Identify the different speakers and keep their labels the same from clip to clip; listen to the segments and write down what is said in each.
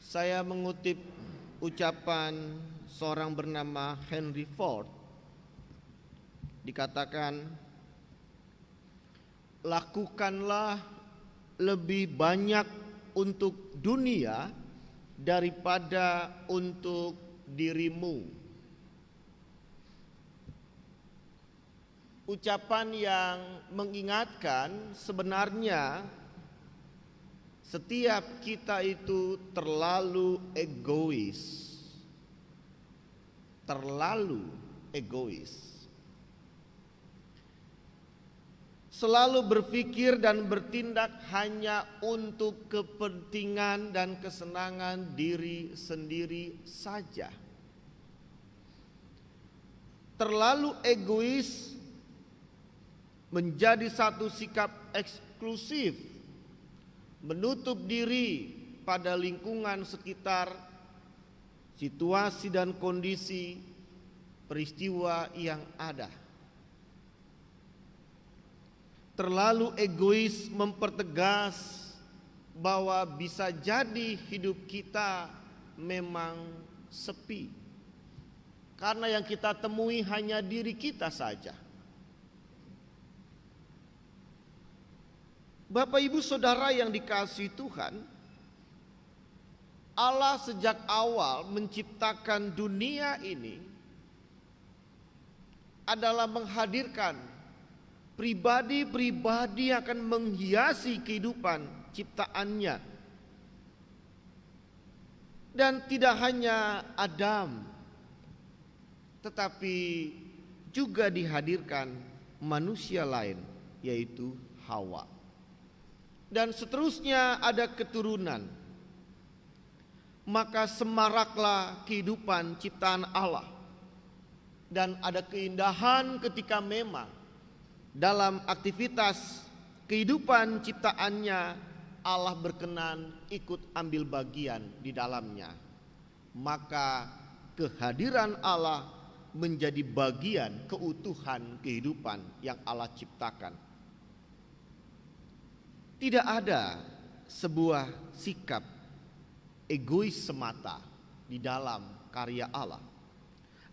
Speaker 1: Saya mengutip ucapan seorang bernama Henry Ford. Dikatakan, lakukanlah lebih banyak untuk dunia daripada untuk dirimu. Ucapan yang mengingatkan sebenarnya setiap kita itu terlalu egois. Terlalu egois. Selalu berpikir dan bertindak hanya untuk kepentingan dan kesenangan diri sendiri saja. Terlalu egois menjadi satu sikap eksklusif, menutup diri pada lingkungan sekitar, situasi dan kondisi peristiwa yang ada. Terlalu egois mempertegas bahwa bisa jadi hidup kita memang sepi, karena yang kita temui hanya diri kita saja. Bapak Ibu Saudara yang dikasihi Tuhan, Allah sejak awal menciptakan dunia ini adalah menghadirkan pribadi-pribadi yang akan menghiasi kehidupan ciptaannya. Dan tidak hanya Adam, tetapi juga dihadirkan manusia lain, yaitu Hawa. Dan seterusnya ada keturunan. Maka semaraklah kehidupan ciptaan Allah. Dan ada keindahan ketika memang dalam aktivitas kehidupan ciptaannya Allah berkenan ikut ambil bagian di dalamnya. Maka kehadiran Allah menjadi bagian keutuhan kehidupan yang Allah ciptakan. Tidak ada sebuah sikap egois semata di dalam karya Allah,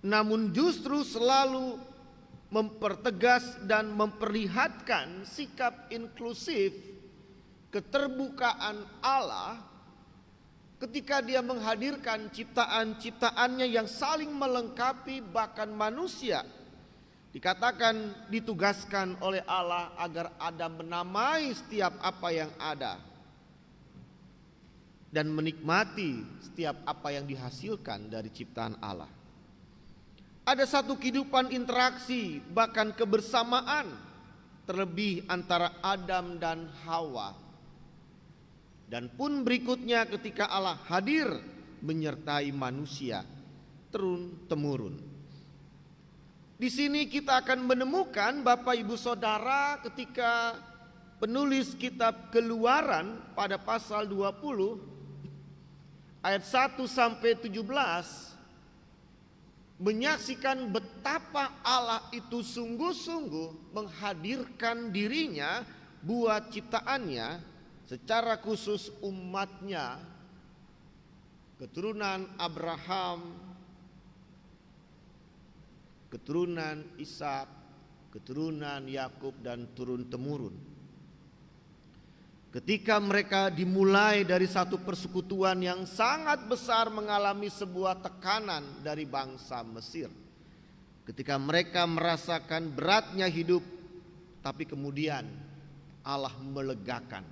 Speaker 1: namun justru selalu mempertegas dan memperlihatkan sikap inklusif, keterbukaan Allah ketika Dia menghadirkan ciptaan-ciptaannya yang saling melengkapi. Bahkan manusia dikatakan ditugaskan oleh Allah agar ada menamai setiap apa yang ada dan menikmati setiap apa yang dihasilkan dari ciptaan Allah. Ada satu kehidupan interaksi, bahkan kebersamaan, terlebih antara Adam dan Hawa. Dan pun berikutnya ketika Allah hadir menyertai manusia turun-temurun. Di sini kita akan menemukan Bapak Ibu Saudara ketika penulis kitab Keluaran pada pasal 20 ayat 1 sampai 17 menyaksikan betapa Allah itu sungguh-sungguh menghadirkan dirinya buat ciptaannya, secara khusus umatnya, keturunan Abraham, keturunan Ishak, keturunan Yakub dan turun-temurun. Ketika mereka dimulai dari satu persekutuan yang sangat besar mengalami sebuah tekanan dari bangsa Mesir. Ketika mereka merasakan beratnya hidup, tapi kemudian Allah melegakan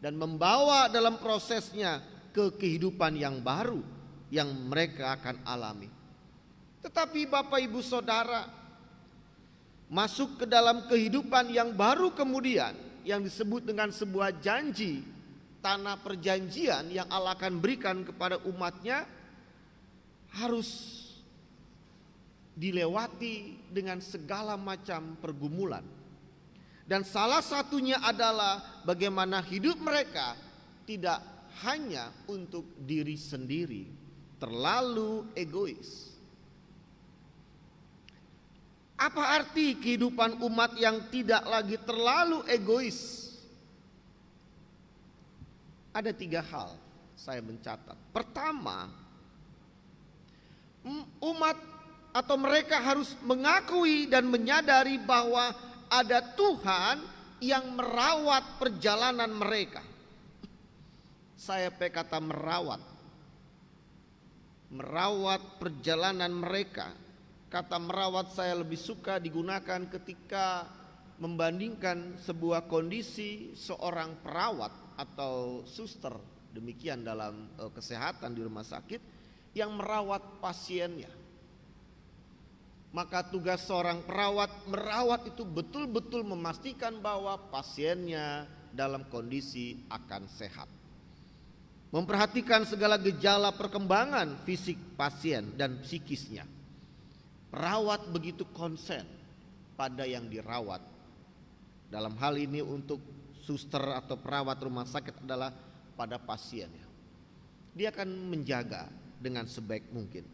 Speaker 1: dan membawa dalam prosesnya ke kehidupan yang baru yang mereka akan alami. Tetapi Bapak Ibu Saudara, masuk ke dalam kehidupan yang baru kemudian, yang disebut dengan sebuah janji, tanah perjanjian yang Allah akan berikan kepada umatnya, harus dilewati dengan segala macam pergumulan. Dan salah satunya adalah bagaimana hidup mereka tidak hanya untuk diri sendiri, terlalu egois. Apa arti kehidupan umat yang tidak lagi terlalu egois? Ada 3 hal saya mencatat. Pertama, umat atau mereka harus mengakui dan menyadari bahwa ada Tuhan yang merawat perjalanan mereka. Saya pakai kata merawat perjalanan mereka. Kata merawat saya lebih suka digunakan ketika membandingkan sebuah kondisi seorang perawat atau suster, demikian dalam kesehatan di rumah sakit, yang merawat pasiennya. Maka tugas seorang merawat itu betul-betul memastikan bahwa pasiennya dalam kondisi akan sehat. Memperhatikan segala gejala perkembangan fisik pasien dan psikisnya. Perawat begitu konsen pada yang dirawat. Dalam hal ini untuk suster atau perawat rumah sakit adalah pada pasiennya. Dia akan menjaga dengan sebaik mungkin.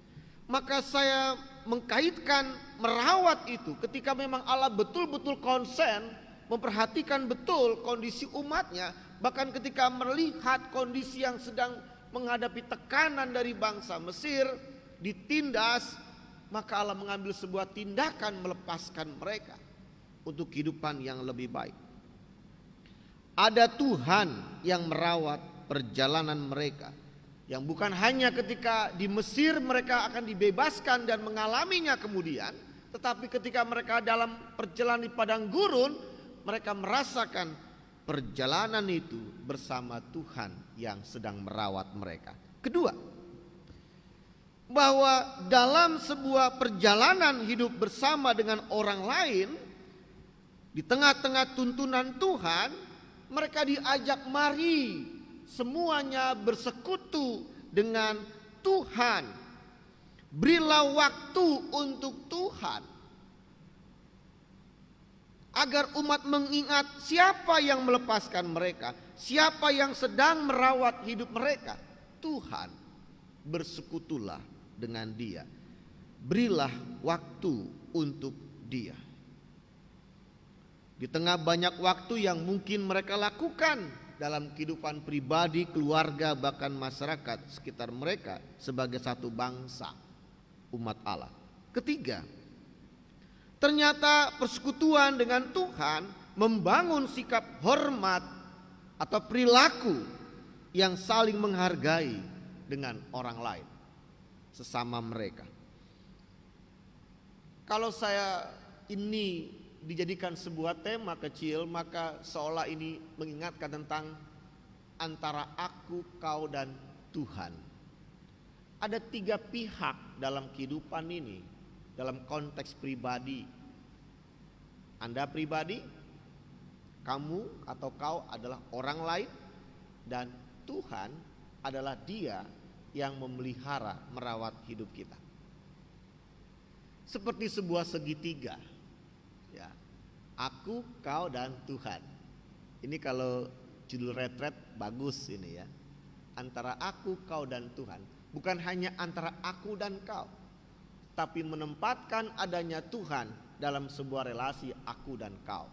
Speaker 1: Maka saya mengkaitkan merawat itu ketika memang Allah betul-betul konsen memperhatikan betul kondisi umatnya. Bahkan ketika melihat kondisi yang sedang menghadapi tekanan dari bangsa Mesir ditindas, maka Allah mengambil sebuah tindakan melepaskan mereka untuk kehidupan yang lebih baik. Ada Tuhan yang merawat perjalanan mereka, yang bukan hanya ketika di Mesir mereka akan dibebaskan dan mengalaminya kemudian, tetapi ketika mereka dalam perjalanan di padang gurun, mereka merasakan perjalanan itu bersama Tuhan yang sedang merawat mereka. Kedua, bahwa dalam sebuah perjalanan hidup bersama dengan orang lain, di tengah-tengah tuntunan Tuhan, mereka diajak mari semuanya bersekutu dengan Tuhan. Berilah waktu untuk Tuhan, agar umat mengingat siapa yang melepaskan mereka, siapa yang sedang merawat hidup mereka. Tuhan, bersekutulah dengan Dia. Berilah waktu untuk Dia. Di tengah banyak waktu yang mungkin mereka lakukan dalam kehidupan pribadi, keluarga, bahkan masyarakat sekitar mereka sebagai satu bangsa, umat Allah. Ketiga, ternyata persekutuan dengan Tuhan membangun sikap hormat atau perilaku yang saling menghargai dengan orang lain, sesama mereka. Kalau saya ini dijadikan sebuah tema kecil, maka seolah ini mengingatkan tentang antara aku, kau, dan Tuhan. Ada 3 pihak dalam kehidupan ini, dalam konteks pribadi. Anda pribadi, kamu atau kau adalah orang lain, dan Tuhan adalah Dia yang memelihara, merawat hidup kita. Seperti sebuah segitiga, ya. Aku, kau, dan Tuhan. Ini kalau judul retret bagus ini ya. Antara aku, kau, dan Tuhan. Bukan hanya antara aku dan kau, tapi menempatkan adanya Tuhan dalam sebuah relasi aku dan kau,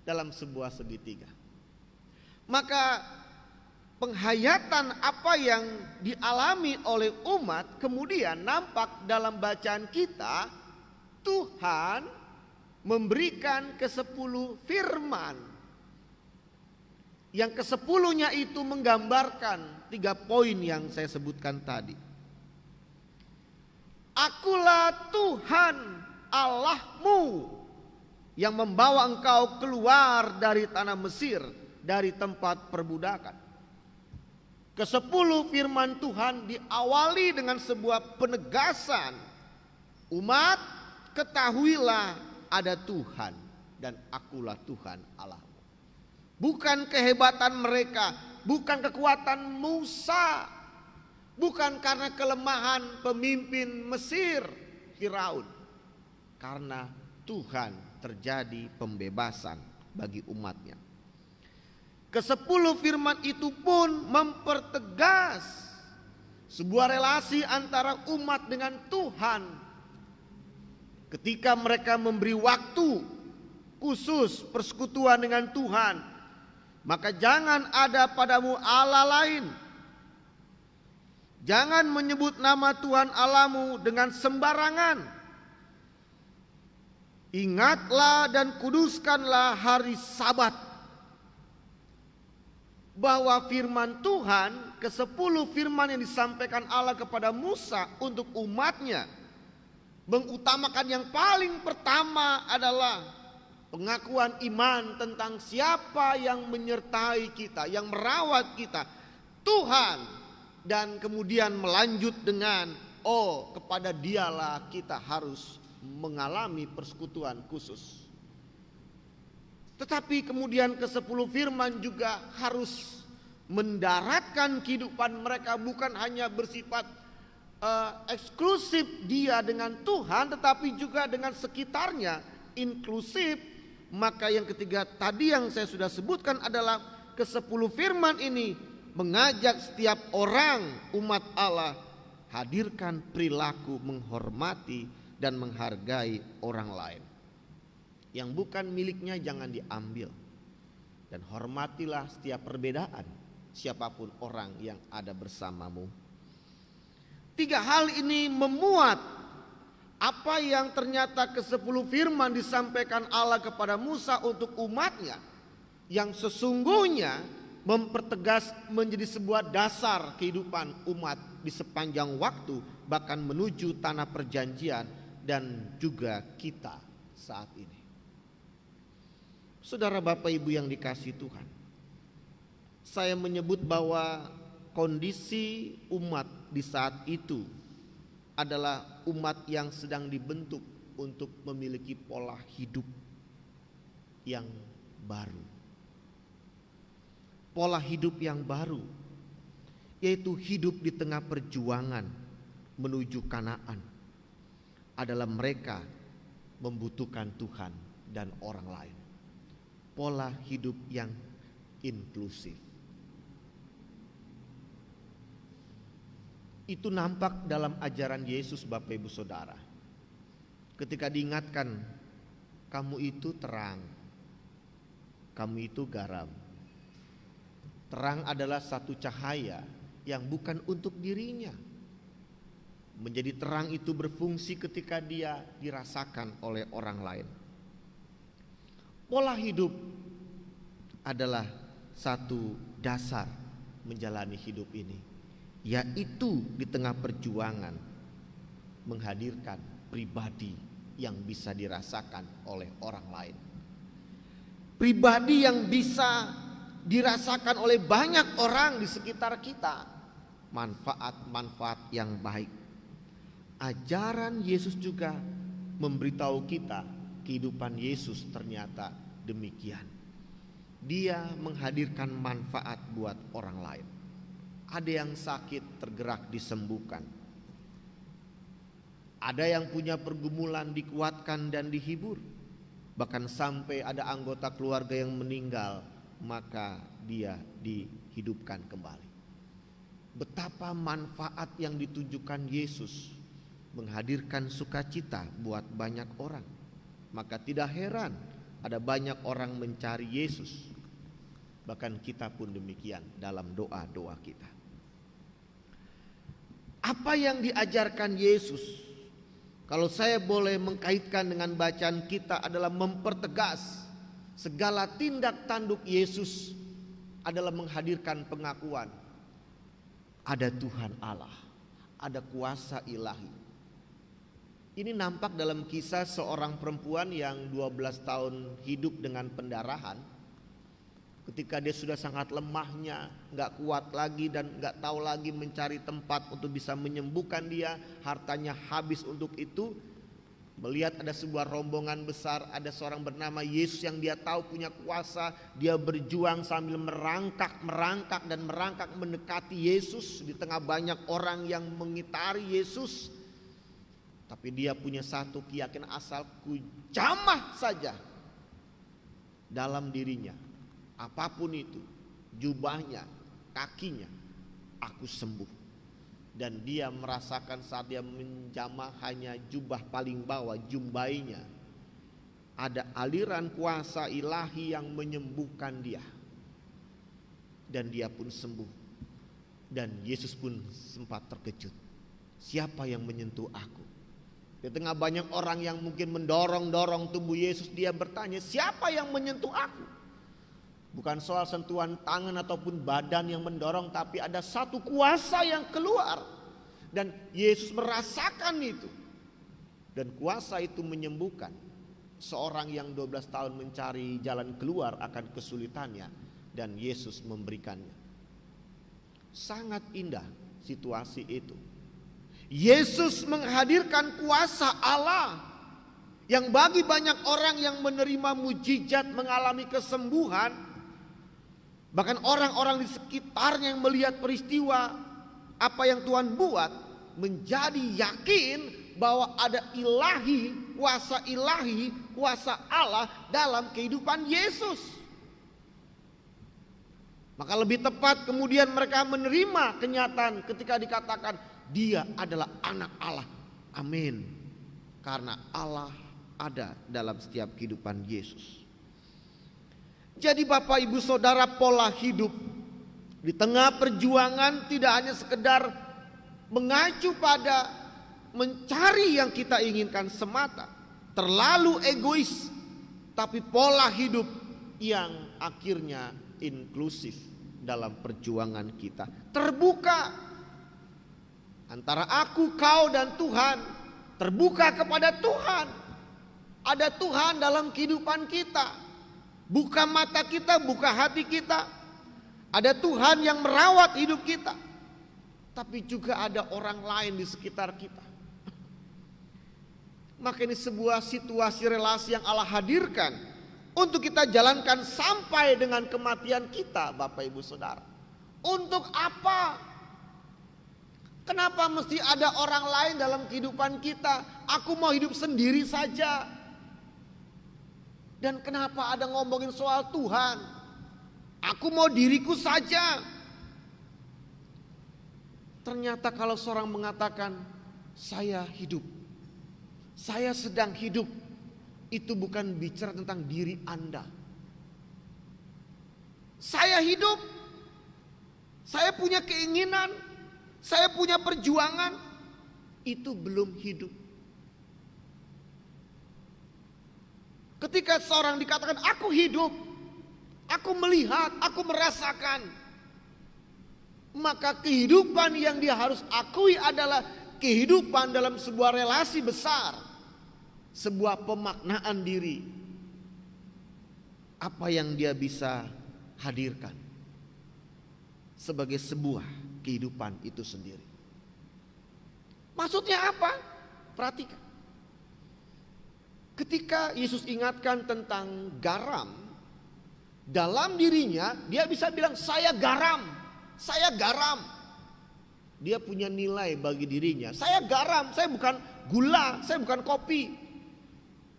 Speaker 1: dalam sebuah segitiga. Maka penghayatan apa yang dialami oleh umat kemudian nampak dalam bacaan kita. Tuhan memberikan ke-10 firman, yang ke-10-nya itu menggambarkan 3 poin yang saya sebutkan tadi. Akulah Tuhan Allahmu yang membawa engkau keluar dari tanah Mesir, dari tempat perbudakan. Ke-10 firman Tuhan diawali dengan sebuah penegasan. Umat, ketahuilah ada Tuhan dan akulah Tuhan Allahmu. Bukan kehebatan mereka, bukan kekuatan Musa, bukan karena kelemahan pemimpin Mesir Firaun. Karena Tuhan terjadi pembebasan bagi umatnya. Ke-10 firman itu pun mempertegas sebuah relasi antara umat dengan Tuhan. Ketika mereka memberi waktu khusus persekutuan dengan Tuhan, maka jangan ada padamu Allah lain. Jangan menyebut nama Tuhan Allahmu dengan sembarangan. Ingatlah dan kuduskanlah hari Sabat. Bahwa firman Tuhan, ke-10 firman yang disampaikan Allah kepada Musa untuk umatnya, mengutamakan yang paling pertama adalah pengakuan iman tentang siapa yang menyertai kita, yang merawat kita, Tuhan. Dan kemudian melanjut dengan, kepada Dialah kita harus mengalami persekutuan khusus. Tetapi kemudian ke-10 firman juga harus mendaratkan kehidupan mereka bukan hanya bersifat eksklusif dia dengan Tuhan, tetapi juga dengan sekitarnya, inklusif. Maka yang ketiga tadi yang saya sudah sebutkan adalah ke-10 firman ini mengajak setiap orang umat Allah hadirkan perilaku menghormati dan menghargai orang lain. Yang bukan miliknya jangan diambil. Dan hormatilah setiap perbedaan, siapapun orang yang ada bersamamu. 3 hal ini memuat apa yang ternyata ke-10 firman disampaikan Allah kepada Musa untuk umatnya, yang sesungguhnya mempertegas menjadi sebuah dasar kehidupan umat di sepanjang waktu, bahkan menuju tanah perjanjian dan juga kita saat ini. Saudara Bapak Ibu yang dikasihi Tuhan, saya menyebut bahwa kondisi umat di saat itu adalah umat yang sedang dibentuk untuk memiliki pola hidup yang baru. Pola hidup yang baru, yaitu hidup di tengah perjuangan menuju Kanaan, adalah mereka membutuhkan Tuhan dan orang lain. Pola hidup yang inklusif. Itu nampak dalam ajaran Yesus, Bapak Ibu Saudara. Ketika diingatkan, kamu itu terang, kamu itu garam. Terang adalah satu cahaya yang bukan untuk dirinya. Menjadi terang itu berfungsi ketika dia dirasakan oleh orang lain. Pola hidup adalah satu dasar menjalani hidup ini, yaitu di tengah perjuangan menghadirkan pribadi yang bisa dirasakan oleh orang lain. Pribadi yang bisa dirasakan oleh banyak orang di sekitar kita, manfaat-manfaat yang baik. Ajaran Yesus juga memberitahu kita kehidupan Yesus ternyata demikian. Dia menghadirkan manfaat buat orang lain. Ada yang sakit tergerak disembuhkan. Ada yang punya pergumulan dikuatkan dan dihibur. Bahkan sampai ada anggota keluarga yang meninggal, maka dia dihidupkan kembali. Betapa manfaat yang ditunjukkan Yesus menghadirkan sukacita buat banyak orang. Maka tidak heran ada banyak orang mencari Yesus. Bahkan kita pun demikian dalam doa-doa kita. Apa yang diajarkan Yesus, kalau saya boleh mengkaitkan dengan bacaan kita, adalah mempertegas segala tindak tanduk Yesus adalah menghadirkan pengakuan ada Tuhan Allah, ada kuasa ilahi. Ini nampak dalam kisah seorang perempuan yang 12 tahun hidup dengan pendarahan. Ketika dia sudah sangat lemahnya, gak kuat lagi dan gak tahu lagi mencari tempat untuk bisa menyembuhkan dia, hartanya habis untuk itu. Melihat ada sebuah rombongan besar, ada seorang bernama Yesus yang dia tahu punya kuasa. Dia berjuang sambil merangkak mendekati Yesus di tengah banyak orang yang mengitari Yesus. Tapi dia punya satu keyakinan, asalku jamah saja dalam dirinya, apapun itu, jubahnya, kakinya, aku sembuh. Dan dia merasakan saat dia menjamah hanya jubah paling bawah, jumbainya, ada aliran kuasa ilahi yang menyembuhkan dia. Dan dia pun sembuh. Dan Yesus pun sempat terkejut. Siapa yang menyentuh aku? Di tengah banyak orang yang mungkin mendorong-dorong tubuh Yesus, dia bertanya, siapa yang menyentuh aku? Bukan soal sentuhan tangan ataupun badan yang mendorong, tapi ada satu kuasa yang keluar. Dan Yesus merasakan itu. Dan kuasa itu menyembuhkan. Seorang yang 12 tahun mencari jalan keluar akan kesulitannya, dan Yesus memberikannya. Sangat indah situasi itu. Yesus menghadirkan kuasa Allah yang bagi banyak orang yang menerima mujizat, mengalami kesembuhan, bahkan orang-orang di sekitarnya yang melihat peristiwa apa yang Tuhan buat, menjadi yakin bahwa ada ilahi, kuasa Allah dalam kehidupan Yesus. Maka lebih tepat kemudian mereka menerima kenyataan ketika dikatakan dia adalah anak Allah. Amin. Karena Allah ada dalam setiap kehidupan Yesus. Jadi Bapak Ibu Saudara, pola hidup di tengah perjuangan tidak hanya sekedar mengacu pada mencari yang kita inginkan semata, terlalu egois, tapi pola hidup yang akhirnya inklusif dalam perjuangan kita, terbuka antara aku, kau, dan Tuhan, terbuka kepada Tuhan. Ada Tuhan dalam kehidupan kita. Buka mata kita, buka hati kita. Ada Tuhan yang merawat hidup kita, tapi juga ada orang lain di sekitar kita. Maka ini sebuah situasi relasi yang Allah hadirkan untuk kita jalankan sampai dengan kematian kita, Bapak Ibu Saudara. Untuk apa? Kenapa mesti ada orang lain dalam kehidupan kita? Aku mau hidup sendiri saja. Dan kenapa ada ngomongin soal Tuhan? Aku mau diriku saja. Ternyata kalau seorang mengatakan saya hidup, saya sedang hidup, itu bukan bicara tentang diri Anda. Saya hidup, saya punya keinginan, saya punya perjuangan, itu belum hidup. Ketika seorang dikatakan aku hidup, aku melihat, aku merasakan, maka kehidupan yang dia harus akui adalah kehidupan dalam sebuah relasi besar. Sebuah pemaknaan diri. Apa yang dia bisa hadirkan sebagai sebuah kehidupan itu sendiri. Maksudnya apa? Perhatikan. Ketika Yesus ingatkan tentang garam, dalam dirinya dia bisa bilang saya garam, saya garam. Dia punya nilai bagi dirinya. Saya garam, saya bukan gula, saya bukan kopi.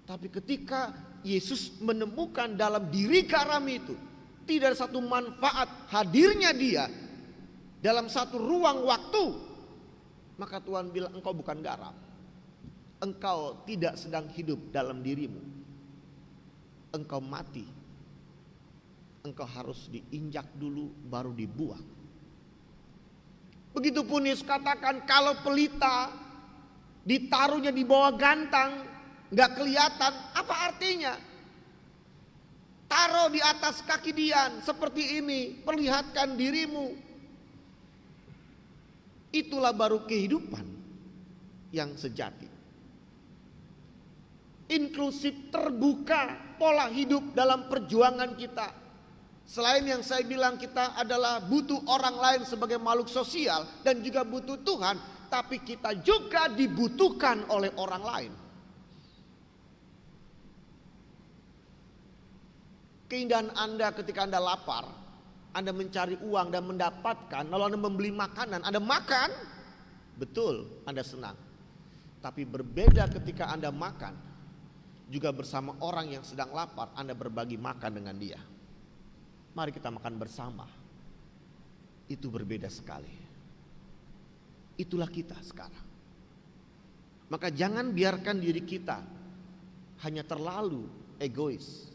Speaker 1: Tapi ketika Yesus menemukan dalam diri garam itu tidak ada satu manfaat hadirnya dia dalam satu ruang waktu, maka Tuhan bilang engkau bukan garam. Engkau tidak sedang hidup dalam dirimu. Engkau mati. Engkau harus diinjak dulu baru dibuang. Begitupun Yesus katakan kalau pelita ditaruhnya di bawah gantang, nggak kelihatan, apa artinya? Taruh di atas kaki Dian seperti ini, perlihatkan dirimu. Itulah baru kehidupan yang sejati. Inklusif, terbuka pola hidup dalam perjuangan kita. Selain yang saya bilang kita adalah butuh orang lain sebagai makhluk sosial dan juga butuh Tuhan, tapi kita juga dibutuhkan oleh orang lain. Keindahan Anda ketika Anda lapar, Anda mencari uang dan mendapatkan, lalu Anda membeli makanan, Anda makan, betul Anda senang. Tapi berbeda ketika Anda makan, juga bersama orang yang sedang lapar, Anda berbagi makan dengan dia. Mari kita makan bersama. Itu berbeda sekali. Itulah kita sekarang. Maka jangan biarkan diri kita hanya terlalu egois,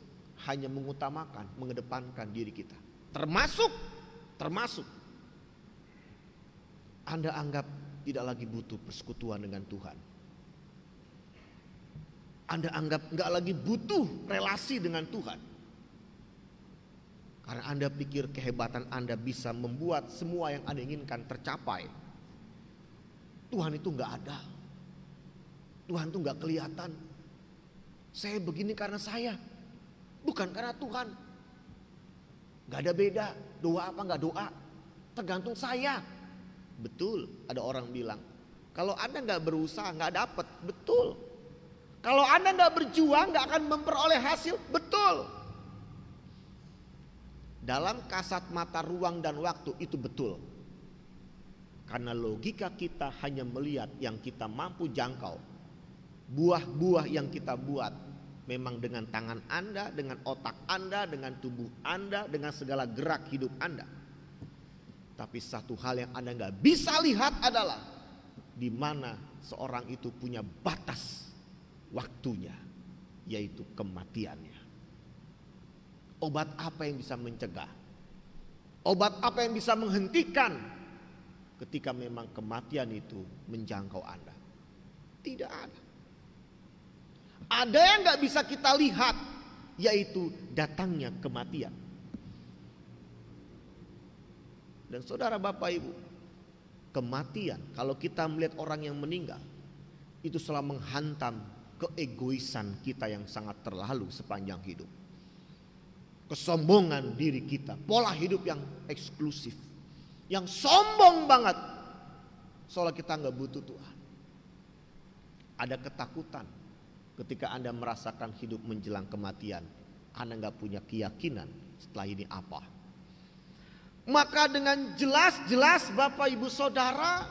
Speaker 1: hanya mengutamakan, mengedepankan diri kita. Termasuk Anda anggap tidak lagi butuh persekutuan dengan Tuhan. Anda anggap nggak lagi butuh relasi dengan Tuhan. Karena Anda pikir kehebatan Anda bisa membuat semua yang Anda inginkan tercapai. Tuhan itu nggak ada. Tuhan itu nggak kelihatan. Saya begini karena saya, bukan karena Tuhan. Nggak ada beda, doa apa nggak doa, tergantung saya. Betul, ada orang bilang, kalau Anda nggak berusaha nggak dapat. Betul. Kalau Anda nggak berjuang nggak akan memperoleh hasil. Betul. Dalam kasat mata ruang dan waktu itu betul. Karena logika kita hanya melihat yang kita mampu jangkau. Buah-buah yang kita buat memang dengan tangan Anda, dengan otak Anda, dengan tubuh Anda, dengan segala gerak hidup Anda. Tapi satu hal yang Anda nggak bisa lihat adalah di mana seorang itu punya batas waktunya, yaitu kematiannya. Obat apa yang bisa mencegah? Obat apa yang bisa menghentikan ketika memang kematian itu menjangkau Anda? Tidak ada. Ada yang gak bisa kita lihat, yaitu datangnya kematian. Dan saudara Bapak Ibu, kematian kalau kita melihat orang yang meninggal, itu selalu menghantam keegoisan kita yang sangat terlalu sepanjang hidup. Kesombongan diri kita, pola hidup yang eksklusif, yang sombong banget, soalnya kita gak butuh Tuhan. Ada ketakutan. Ketika Anda merasakan hidup menjelang kematian, Anda gak punya keyakinan setelah ini apa. Maka dengan jelas-jelas Bapak Ibu Saudara,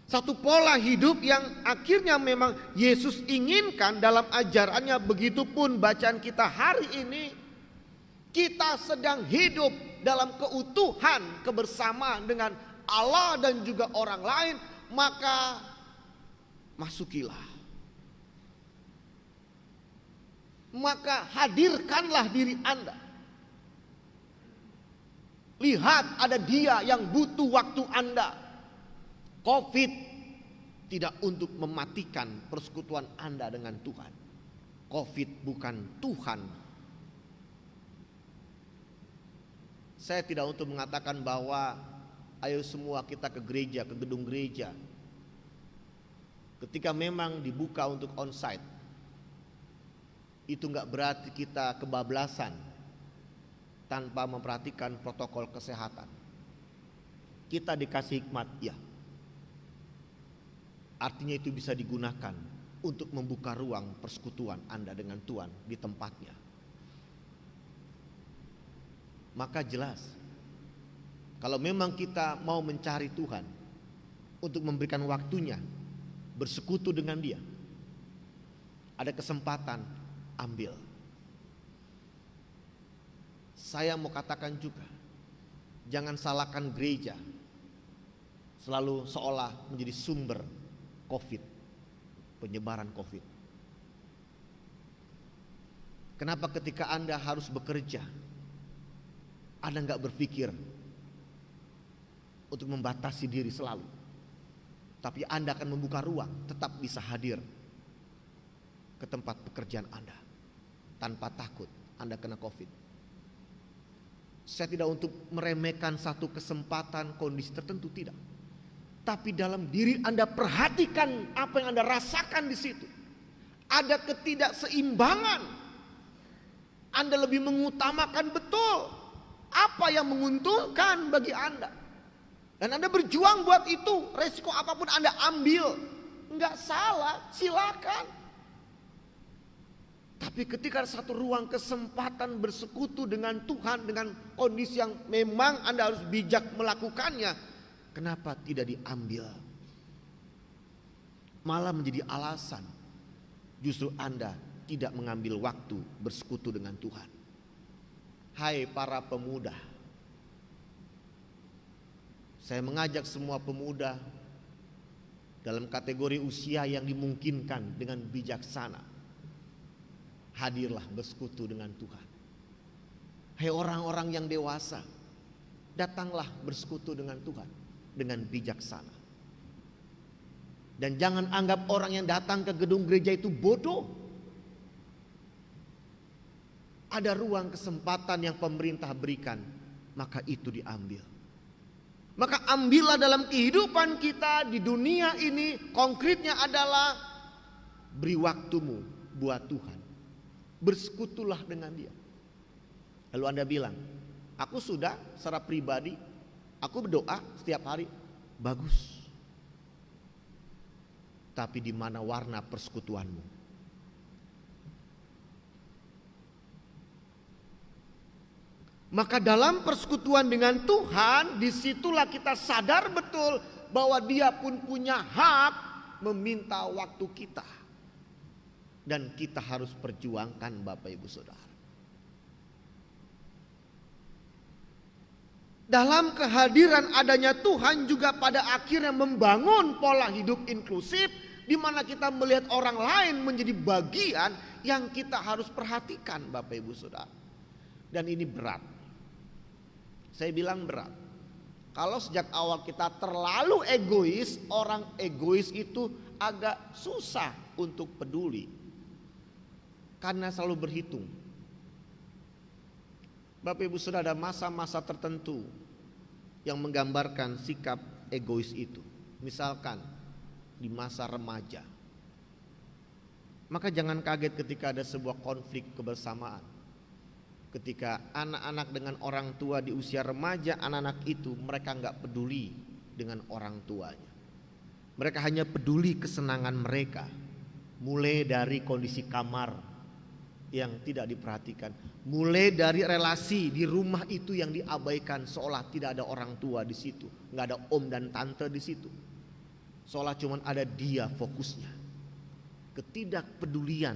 Speaker 1: satu pola hidup yang akhirnya memang Yesus inginkan dalam ajarannya. Begitupun bacaan kita hari ini, kita sedang hidup dalam keutuhan kebersamaan dengan Allah dan juga orang lain. Maka masukilah. Maka hadirkanlah diri Anda. Lihat, ada Dia yang butuh waktu Anda. Covid tidak untuk mematikan persekutuan Anda dengan Tuhan. Covid bukan Tuhan. Saya tidak untuk mengatakan bahwa ayo semua kita ke gereja, ke gedung gereja. Ketika memang dibuka untuk onsite, itu enggak berarti kita kebablasan tanpa memperhatikan protokol kesehatan. Kita dikasih hikmat, ya. Artinya itu bisa digunakan untuk membuka ruang persekutuan Anda dengan Tuhan di tempatnya. Maka jelas, kalau memang kita mau mencari Tuhan untuk memberikan waktunya bersekutu dengan Dia, ada kesempatan, ambil. Saya mau katakan juga, jangan salahkan gereja selalu seolah menjadi sumber COVID, penyebaran COVID. Kenapa ketika Anda harus bekerja, Anda nggak berpikir untuk membatasi diri selalu, tapi Anda akan membuka ruang tetap bisa hadir ke tempat pekerjaan Anda tanpa takut Anda kena COVID. Saya tidak untuk meremehkan satu kesempatan kondisi tertentu, tidak. Tapi dalam diri Anda perhatikan apa yang Anda rasakan di situ. Ada ketidakseimbangan. Anda lebih mengutamakan betul apa yang menguntungkan bagi Anda. Dan Anda berjuang buat itu. Resiko apapun Anda ambil. Enggak salah, silakan. Tapi ketika ada satu ruang kesempatan bersekutu dengan Tuhan, dengan kondisi yang memang Anda harus bijak melakukannya, kenapa tidak diambil? Malah menjadi alasan justru Anda tidak mengambil waktu bersekutu dengan Tuhan. Hai para pemuda, saya mengajak semua pemuda dalam kategori usia yang dimungkinkan dengan bijaksana, hadirlah bersekutu dengan Tuhan. Hai orang-orang yang dewasa, datanglah bersekutu dengan Tuhan. dengan bijaksana. Dan jangan anggap orang yang datang ke gedung gereja itu bodoh. Ada ruang kesempatan yang pemerintah berikan, maka itu diambil. Maka ambillah dalam kehidupan kita di dunia ini. Konkretnya adalah beri waktumu buat Tuhan. Bersekutulah dengan Dia. Lalu Anda bilang, aku sudah secara pribadi, aku berdoa setiap hari. Bagus. Tapi di mana warna persekutuanmu? Maka dalam persekutuan dengan Tuhan, disitulah kita sadar betul bahwa Dia pun punya hak meminta waktu kita. Dan kita harus perjuangkan Bapak Ibu Saudara. Dalam kehadiran adanya Tuhan juga pada akhirnya membangun pola hidup inklusif, di mana kita melihat orang lain menjadi bagian yang kita harus perhatikan Bapak Ibu Saudara. Dan ini berat. Saya bilang berat. Kalau sejak awal kita terlalu egois, orang egois itu agak susah untuk peduli. Karena selalu berhitung. Bapak Ibu Saudara, ada masa-masa tertentu yang menggambarkan sikap egois itu. Misalkan di masa remaja. Maka jangan kaget ketika ada sebuah konflik kebersamaan. Ketika anak-anak dengan orang tua di usia remaja, anak-anak itu mereka nggak peduli dengan orang tuanya. Mereka hanya peduli kesenangan mereka. Mulai dari kondisi kamar yang tidak diperhatikan, mulai dari relasi di rumah itu yang diabaikan, seolah tidak ada orang tua di situ, nggak ada om dan tante di situ, seolah cuma ada dia fokusnya. Ketidakpedulian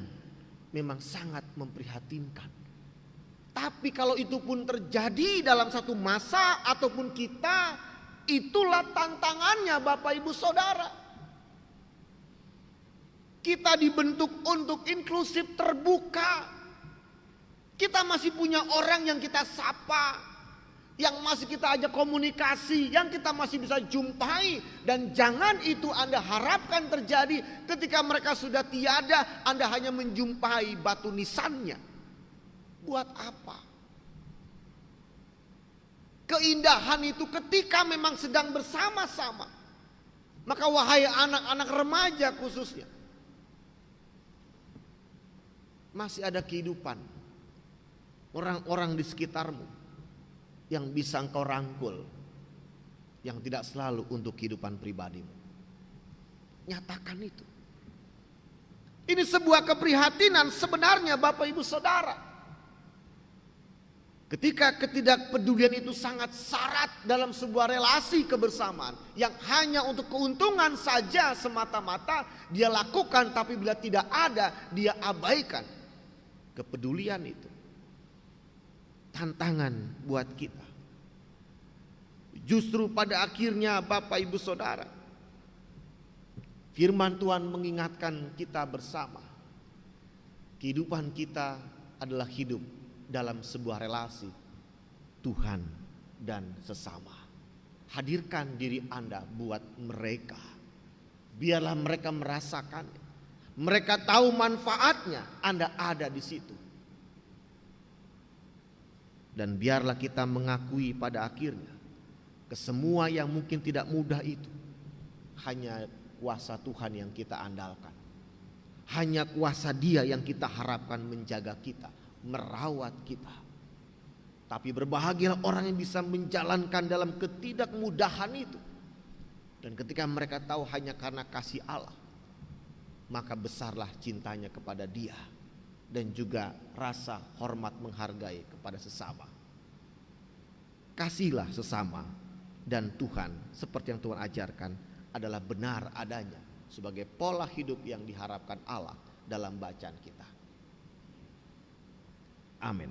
Speaker 1: memang sangat memprihatinkan. Tapi kalau itu pun terjadi dalam satu masa ataupun kita, itulah tantangannya Bapak Ibu Saudara. Kita dibentuk untuk inklusif terbuka. Kita masih punya orang yang kita sapa, yang masih kita ajak komunikasi, yang kita masih bisa jumpai. Dan jangan itu Anda harapkan terjadi ketika mereka sudah tiada, Anda hanya menjumpai batu nisannya. Buat apa? Keindahan itu ketika memang sedang bersama-sama. Maka wahai anak-anak remaja khususnya, masih ada kehidupan orang-orang di sekitarmu yang bisa engkau rangkul, yang tidak selalu untuk kehidupan pribadimu. Nyatakan itu. Ini sebuah keprihatinan sebenarnya Bapak Ibu Saudara. Ketika ketidakpedulian itu sangat syarat dalam sebuah relasi kebersamaan yang hanya untuk keuntungan saja semata-mata dia lakukan, tapi bila tidak ada dia abaikan. Kepedulian itu tantangan buat kita. Justru pada akhirnya Bapak Ibu Saudara, firman Tuhan mengingatkan kita bersama. Kehidupan kita adalah hidup dalam sebuah relasi Tuhan dan sesama. Hadirkan diri Anda buat mereka. Biarlah mereka merasakan. Mereka tahu manfaatnya, Anda ada di situ. Dan biarlah kita mengakui pada akhirnya, kesemua yang mungkin tidak mudah itu, hanya kuasa Tuhan yang kita andalkan. Hanya kuasa Dia yang kita harapkan menjaga kita, merawat kita. Tapi berbahagialah orang yang bisa menjalankan dalam ketidakmudahan itu. Dan ketika mereka tahu hanya karena kasih Allah, maka besarlah cintanya kepada Dia dan juga rasa hormat menghargai kepada sesama. Kasihlah sesama dan Tuhan seperti yang Tuhan ajarkan adalah benar adanya sebagai pola hidup yang diharapkan Allah dalam bacaan kita. Amin.